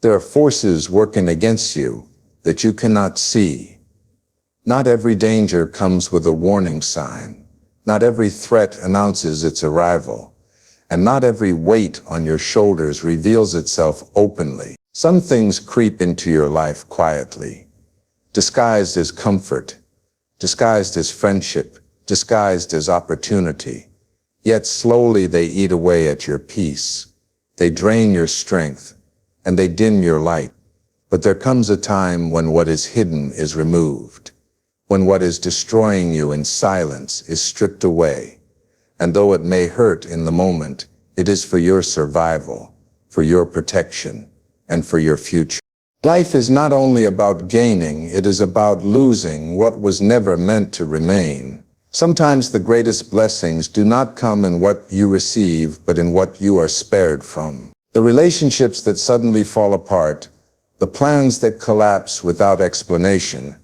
There are forces working against you that you cannot see. Not every danger comes with a warning sign. Not every threat announces its arrival. And not every weight on your shoulders reveals itself openly. Some things creep into your life quietly, disguised as comfort, disguised as friendship, disguised as opportunity. Yet slowly they eat away at your peace. They drain your strength, and they dim your light. But there comes a time when what is hidden is removed, when what is destroying you in silence is stripped away. And though it may hurt in the moment, it is for your survival, for your protection, and for your future. Life is not only about gaining, it is about losing what was never meant to remain. Sometimes the greatest blessings do not come in what you receive, but in what you are spared from. The relationships that suddenly fall apart, the plans that collapse without explanation,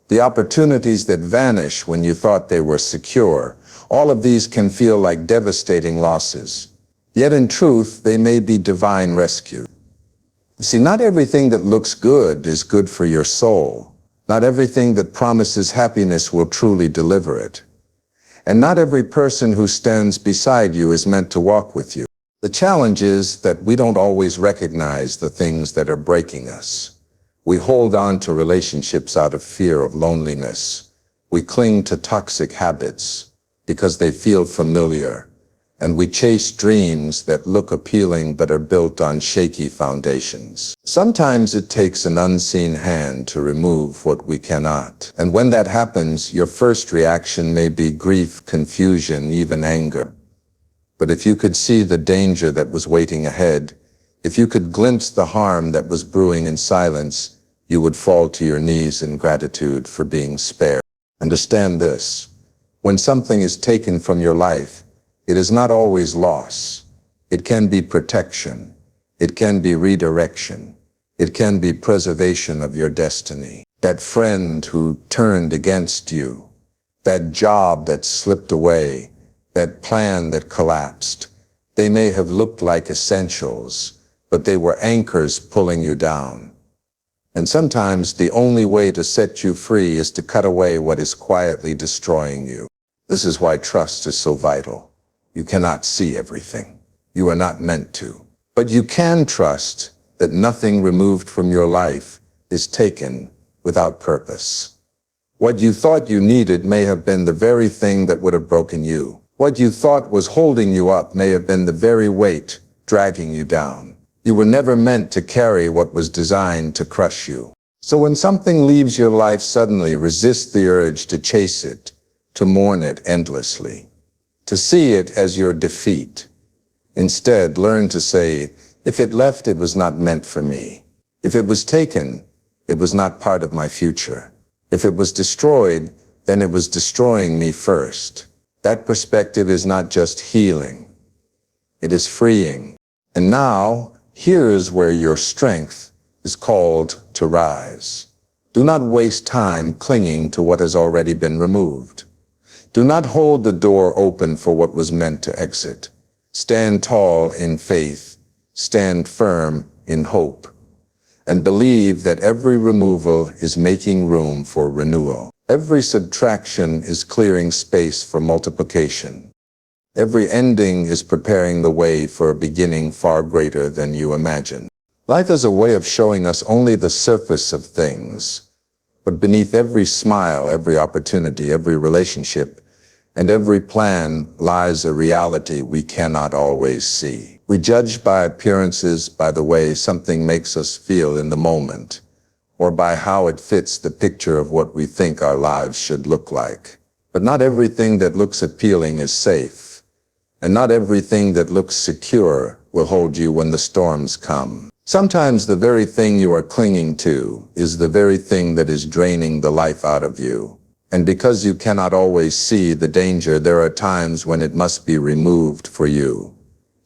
the opportunities that vanish when you thought they were secure, all of these can feel like devastating losses. Yet in truth, they may be divine rescue. See, not everything that looks good is good for your soul. Not everything that promises happiness will truly deliver it. And not every person who stands beside you is meant to walk with you. The challenge is that we don't always recognize the things that are breaking us. We hold on to relationships out of fear of loneliness. We cling to toxic habits because they feel familiar. And we chase dreams that look appealing but are built on shaky foundations. Sometimes it takes an unseen hand to remove what we cannot. And when that happens, your first reaction may be grief, confusion, even anger. But if you could see the danger that was waiting ahead, if you could glimpse the harm that was brewing in silence, you would fall to your knees in gratitude for being spared. Understand this: when something is taken from your life, it is not always loss. It can be protection. It can be redirection. It can be preservation of your destiny. That friend who turned against you, that job that slipped away, that plan that collapsed, they may have looked like essentials, but they were anchors pulling you down. And sometimes the only way to set you free is to cut away what is quietly destroying you. This is why trust is so vital. You cannot see everything. You are not meant to. But you can trust that nothing removed from your life is taken without purpose. What you thought you needed may have been the very thing that would have broken you. What you thought was holding you up may have been the very weight dragging you down. You were never meant to carry what was designed to crush you. So when something leaves your life suddenly, resist the urge to chase it, to mourn it endlessly, to see it as your defeat. Instead, learn to say, if it left, it was not meant for me. If it was taken, it was not part of my future. If it was destroyed, then it was destroying me first. That perspective is not just healing. It is freeing. And now, here is where your strength is called to rise. Do not waste time clinging to what has already been removed. Do not hold the door open for what was meant to exit. Stand tall in faith, stand firm in hope, and believe that every removal is making room for renewal. Every subtraction is clearing space for multiplication. Every ending is preparing the way for a beginning far greater than you imagine. Life is a way of showing us only the surface of things. But beneath every smile, every opportunity, every relationship, and every plan lies a reality we cannot always see. We judge by appearances, by the way something makes us feel in the moment, or by how it fits the picture of what we think our lives should look like. But not everything that looks appealing is safe, and not everything that looks secure will hold you when the storms come. Sometimes the very thing you are clinging to is the very thing that is draining the life out of you. And because you cannot always see the danger, there are times when it must be removed for you,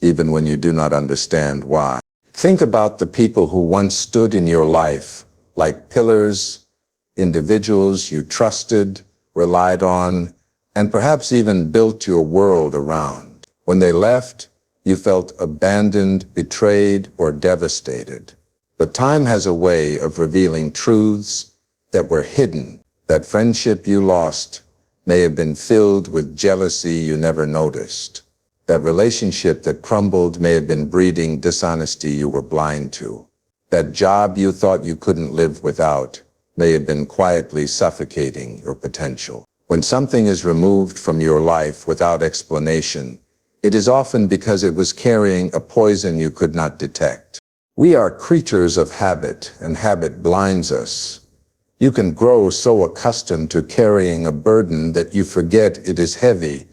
even when you do not understand why. Think about the people who once stood in your life like pillars, individuals you trusted, relied on, and perhaps even built your world around. When they left, you felt abandoned, betrayed, or devastated. But time has a way of revealing truths that were hidden. That friendship you lost may have been filled with jealousy you never noticed. That relationship that crumbled may have been breeding dishonesty you were blind to. That job you thought you couldn't live without may have been quietly suffocating your potential. When something is removed from your life without explanation, it is often because it was carrying a poison you could not detect. We are creatures of habit, and habit blinds us. You can grow so accustomed to carrying a burden that you forget it is heavy.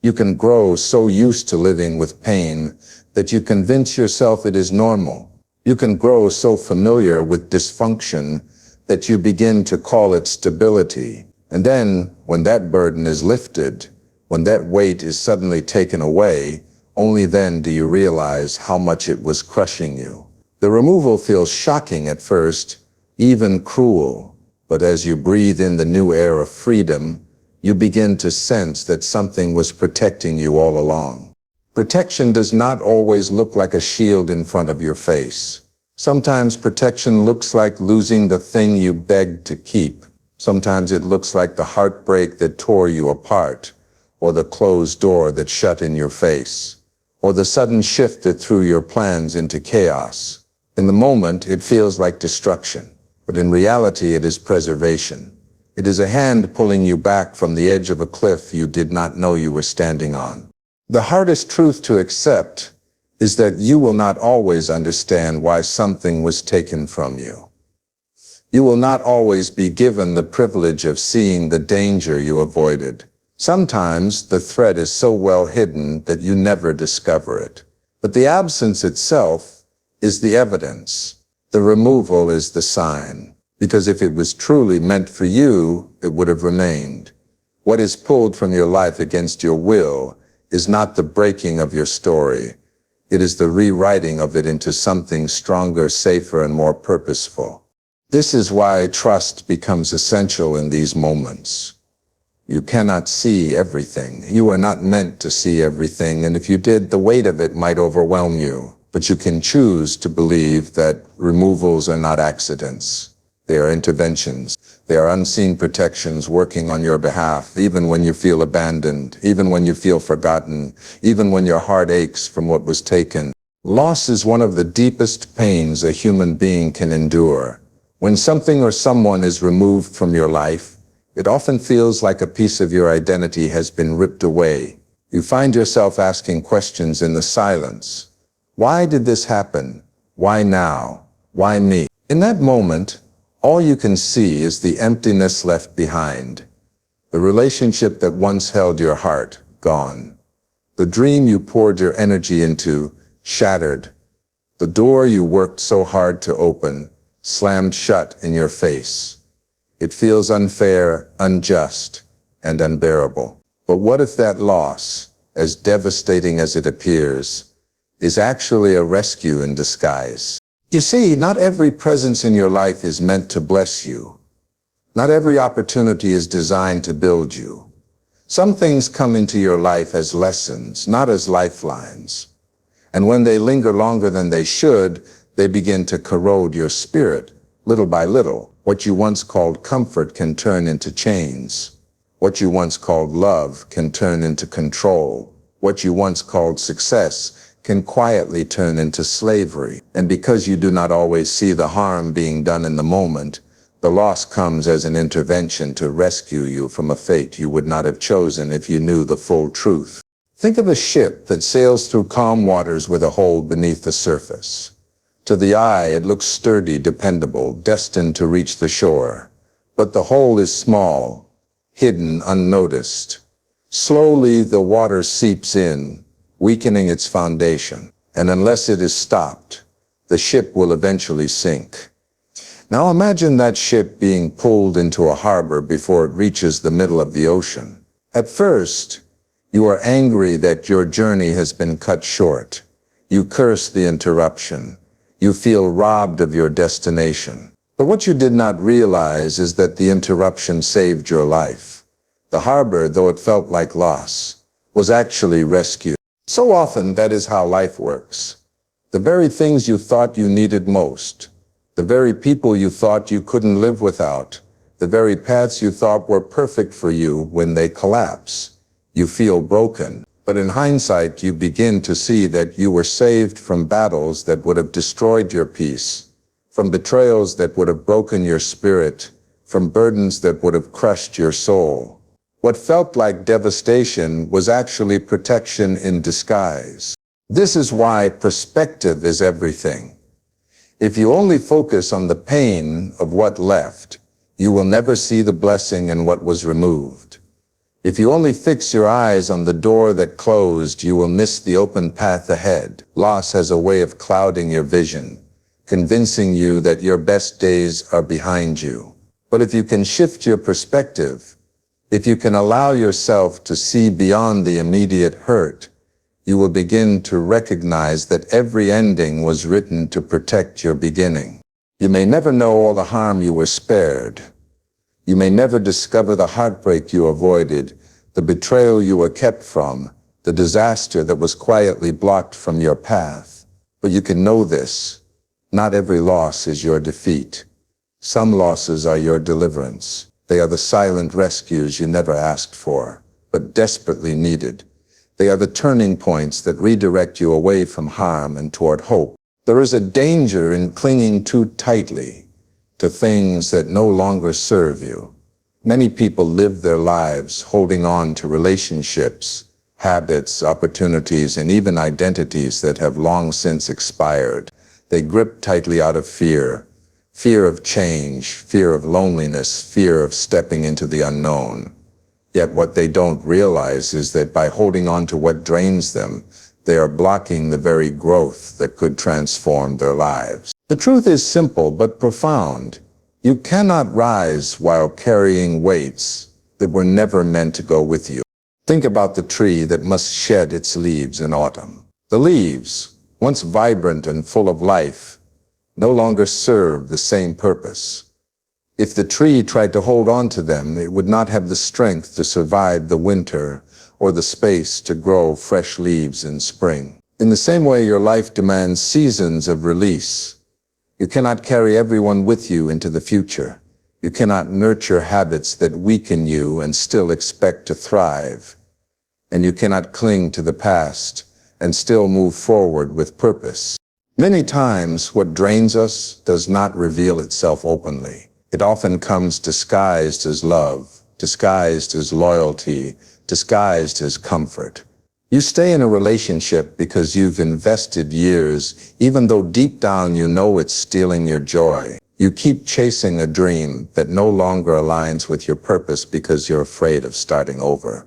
You can grow so used to living with pain that you convince yourself it is normal. You can grow so familiar with dysfunction that you begin to call it stability. And then, when that burden is lifted, when that weight is suddenly taken away, only then do you realize how much it was crushing you. The removal feels shocking at first, even cruel. But as you breathe in the new air of freedom, you begin to sense that something was protecting you all along. Protection does not always look like a shield in front of your face. Sometimes protection looks like losing the thing you begged to keep. Sometimes it looks like the heartbreak that tore you apart, or the closed door that shut in your face, or the sudden shift that threw your plans into chaos. In the moment, it feels like destruction. But in reality, it is preservation. It is a hand pulling you back from the edge of a cliff you did not know you were standing on. The hardest truth to accept is that you will not always understand why something was taken from you. You will not always be given the privilege of seeing the danger you avoided. Sometimes the threat is so well hidden that you never discover it. But the absence itself is the evidence. The removal is the sign, because if it was truly meant for you, it would have remained. What is pulled from your life against your will is not the breaking of your story. It is the rewriting of it into something stronger, safer, and more purposeful. This is why trust becomes essential in these moments. You cannot see everything. You are not meant to see everything, and if you did, the weight of it might overwhelm you. But you can choose to believe that removals are not accidents. They are interventions. They are unseen protections working on your behalf, even when you feel abandoned, even when you feel forgotten, even when your heart aches from what was taken. Loss is one of the deepest pains a human being can endure. When something or someone is removed from your life, it often feels like a piece of your identity has been ripped away. You find yourself asking questions in the silence. Why did this happen? Why now? Why me? In that moment, all you can see is the emptiness left behind. The relationship that once held your heart, gone. The dream you poured your energy into, shattered. The door you worked so hard to open, slammed shut in your face. It feels unfair, unjust, and unbearable. But what if that loss, as devastating as it appears, is actually a rescue in disguise? You see, not every presence in your life is meant to bless you. Not every opportunity is designed to build you. Some things come into your life as lessons, not as lifelines. And when they linger longer than they should, they begin to corrode your spirit. Little by little, what you once called comfort can turn into chains. What you once called love can turn into control. What you once called success can quietly turn into slavery. And because you do not always see the harm being done in the moment, the loss comes as an intervention to rescue you from a fate you would not have chosen if you knew the full truth. Think of a ship that sails through calm waters with a hole beneath the surface. To the eye, it looks sturdy, dependable, destined to reach the shore. But the hole is small, hidden, unnoticed. Slowly, the water seeps in, weakening its foundation, and unless it is stopped, the ship will eventually sink. Now imagine that ship being pulled into a harbor before it reaches the middle of the ocean. At first, you are angry that your journey has been cut short. You curse the interruption. You feel robbed of your destination. But what you did not realize is that the interruption saved your life. The harbor, though it felt like loss, was actually rescue. So often, that is how life works. The very things you thought you needed most, The very people you thought you couldn't live without, the very paths you thought were perfect for you, when they collapse, you feel broken. But in hindsight, you begin to see that you were saved from battles that would have destroyed your peace, from betrayals that would have broken your spirit, from burdens that would have crushed your soul. What felt like devastation was actually protection in disguise. This is why perspective is everything. If you only focus on the pain of what left, you will never see the blessing in what was removed. If you only fix your eyes on the door that closed, you will miss the open path ahead. Loss has a way of clouding your vision, convincing you that your best days are behind you. But if you can shift your perspective, if you can allow yourself to see beyond the immediate hurt, you will begin to recognize that every ending was written to protect your beginning. You may never know all the harm you were spared. You may never discover the heartbreak you avoided, the betrayal you were kept from, the disaster that was quietly blocked from your path. But you can know this: not every loss is your defeat. Some losses are your deliverance. They are the silent rescues you never asked for, but desperately needed. They are the turning points that redirect you away from harm and toward hope. There is a danger in clinging too tightly to things that no longer serve you. Many people live their lives holding on to relationships, habits, opportunities, and even identities that have long since expired. They grip tightly out of fear of change, fear of loneliness, fear of stepping into the unknown. Yet what they don't realize is that by holding on to what drains them, they are blocking the very growth that could transform their lives. The truth is simple but profound. You cannot rise while carrying weights that were never meant to go with you. Think about the tree that must shed its leaves in autumn. The leaves, once vibrant and full of life, no longer serve the same purpose. If the tree tried to hold on to them, it would not have the strength to survive the winter or the space to grow fresh leaves in spring. In the same way, your life demands seasons of release. You cannot carry everyone with you into the future. You cannot nurture habits that weaken you and still expect to thrive. And you cannot cling to the past and still move forward with purpose. Many times, what drains us does not reveal itself openly. It often comes disguised as love, disguised as loyalty, disguised as comfort. You stay in a relationship because you've invested years, even though deep down you know it's stealing your joy. You keep chasing a dream that no longer aligns with your purpose because you're afraid of starting over.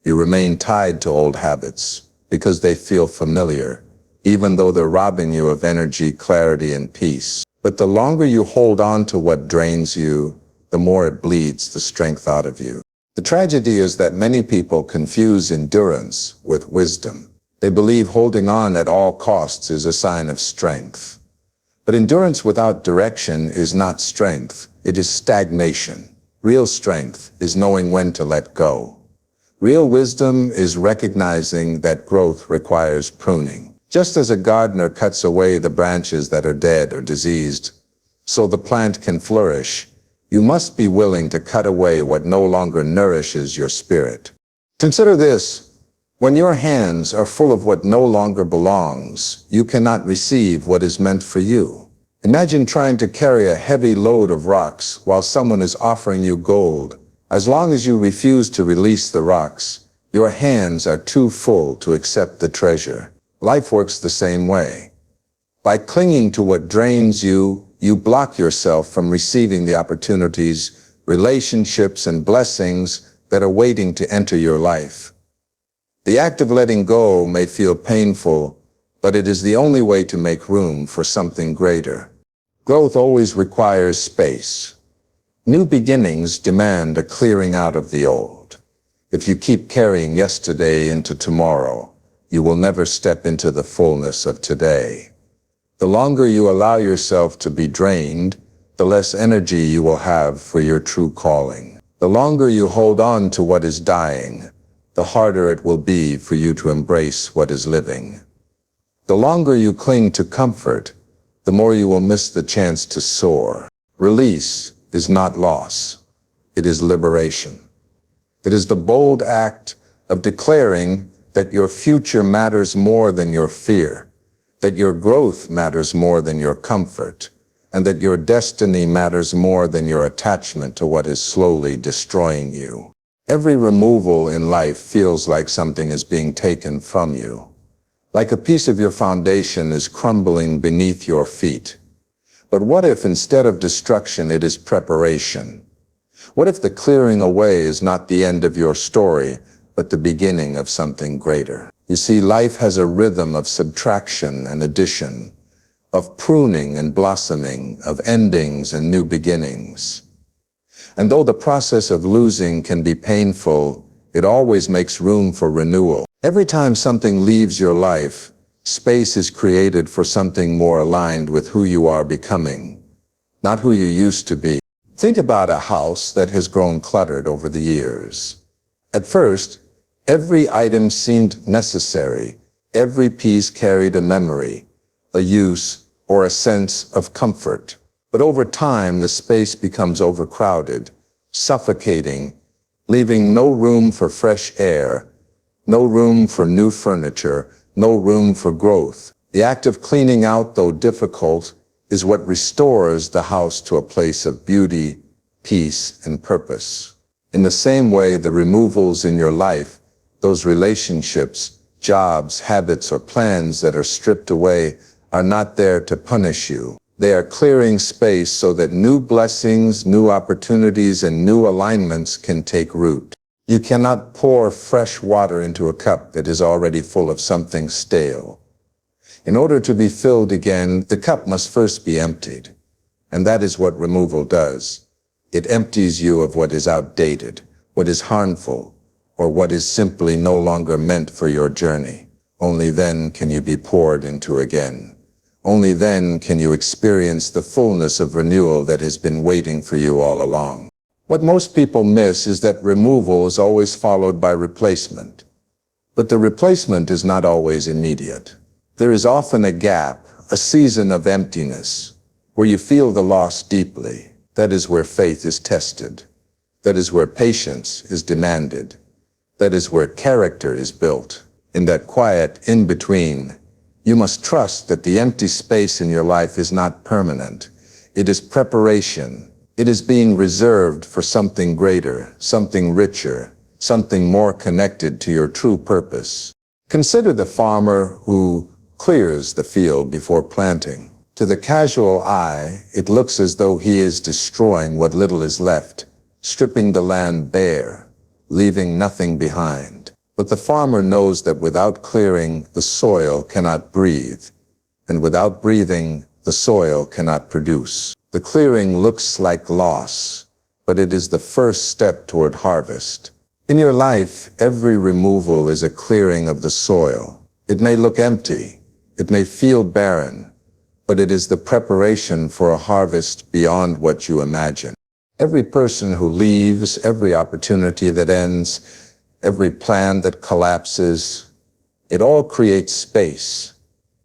You remain tied to old habits because they feel familiar, even though they're robbing you of energy, clarity, and peace. But the longer you hold on to what drains you, the more it bleeds the strength out of you. The tragedy is that many people confuse endurance with wisdom. They believe holding on at all costs is a sign of strength. But endurance without direction is not strength, it is stagnation. Real strength is knowing when to let go. Real wisdom is recognizing that growth requires pruning. Just as a gardener cuts away the branches that are dead or diseased, so the plant can flourish, you must be willing to cut away what no longer nourishes your spirit. Consider this: when your hands are full of what no longer belongs, you cannot receive what is meant for you. Imagine trying to carry a heavy load of rocks while someone is offering you gold. As long as you refuse to release the rocks, your hands are too full to accept the treasure. Life works the same way. By clinging to what drains you, you block yourself from receiving the opportunities, relationships, and blessings that are waiting to enter your life. The act of letting go may feel painful, but it is the only way to make room for something greater. Growth always requires space. New beginnings demand a clearing out of the old. If you keep carrying yesterday into tomorrow, you will never step into the fullness of today. The longer you allow yourself to be drained, the less energy you will have for your true calling. The longer you hold on to what is dying, the harder it will be for you to embrace what is living. The longer you cling to comfort, the more you will miss the chance to soar. Release is not loss. It is liberation. It is the bold act of declaring that your future matters more than your fear, that your growth matters more than your comfort, and that your destiny matters more than your attachment to what is slowly destroying you. Every removal in life feels like something is being taken from you, like a piece of your foundation is crumbling beneath your feet. But what if instead of destruction it is preparation? What if the clearing away is not the end of your story, but the beginning of something greater? You see, life has a rhythm of subtraction and addition, of pruning and blossoming, of endings and new beginnings. And though the process of losing can be painful, it always makes room for renewal. Every time something leaves your life, space is created for something more aligned with who you are becoming, not who you used to be. Think about a house that has grown cluttered over the years. At first, every item seemed necessary. Every piece carried a memory, a use, or a sense of comfort. But over time, the space becomes overcrowded, suffocating, leaving no room for fresh air, no room for new furniture, no room for growth. The act of cleaning out, though difficult, is what restores the house to a place of beauty, peace, and purpose. In the same way, the removals in your life, those relationships, jobs, habits, or plans that are stripped away, are not there to punish you. They are clearing space so that new blessings, new opportunities, and new alignments can take root. You cannot pour fresh water into a cup that is already full of something stale. In order to be filled again, the cup must first be emptied. And that is what removal does. It empties you of what is outdated, what is harmful, or what is simply no longer meant for your journey. Only then can you be poured into again. Only then can you experience the fullness of renewal that has been waiting for you all along. What most people miss is that removal is always followed by replacement. But the replacement is not always immediate. There is often a gap, a season of emptiness, where you feel the loss deeply. That is where faith is tested. That is where patience is demanded. That is where character is built. In that quiet in-between, you must trust that the empty space in your life is not permanent. It is preparation. It is being reserved for something greater, something richer, something more connected to your true purpose. Consider the farmer who clears the field before planting. To the casual eye, it looks as though he is destroying what little is left, stripping the land bare, leaving nothing behind. But the farmer knows that without clearing, the soil cannot breathe, and without breathing, the soil cannot produce. The clearing looks like loss, but it is the first step toward harvest. In your life, every removal is a clearing of the soil. It may look empty, it may feel barren, but it is the preparation for a harvest beyond what you imagine. Every person who leaves, every opportunity that ends, every plan that collapses, it all creates space.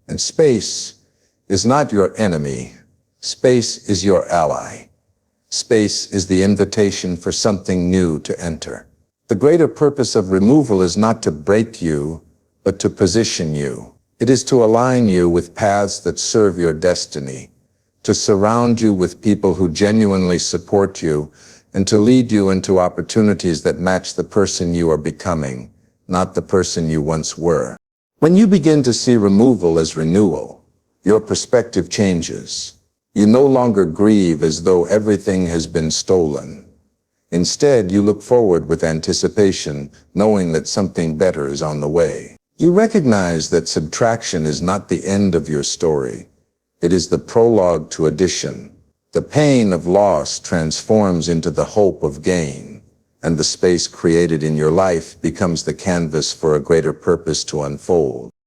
And space is not your enemy. Space is your ally. Space is the invitation for something new to enter. The greater purpose of removal is not to break you, but to position you. It is to align you with paths that serve your destiny, to surround you with people who genuinely support you, and to lead you into opportunities that match the person you are becoming, not the person you once were. When you begin to see removal as renewal, your perspective changes. You no longer grieve as though everything has been stolen. Instead, you look forward with anticipation, knowing that something better is on the way. You recognize that subtraction is not the end of your story. It is the prologue to addition. The pain of loss transforms into the hope of gain, and the space created in your life becomes the canvas for a greater purpose to unfold.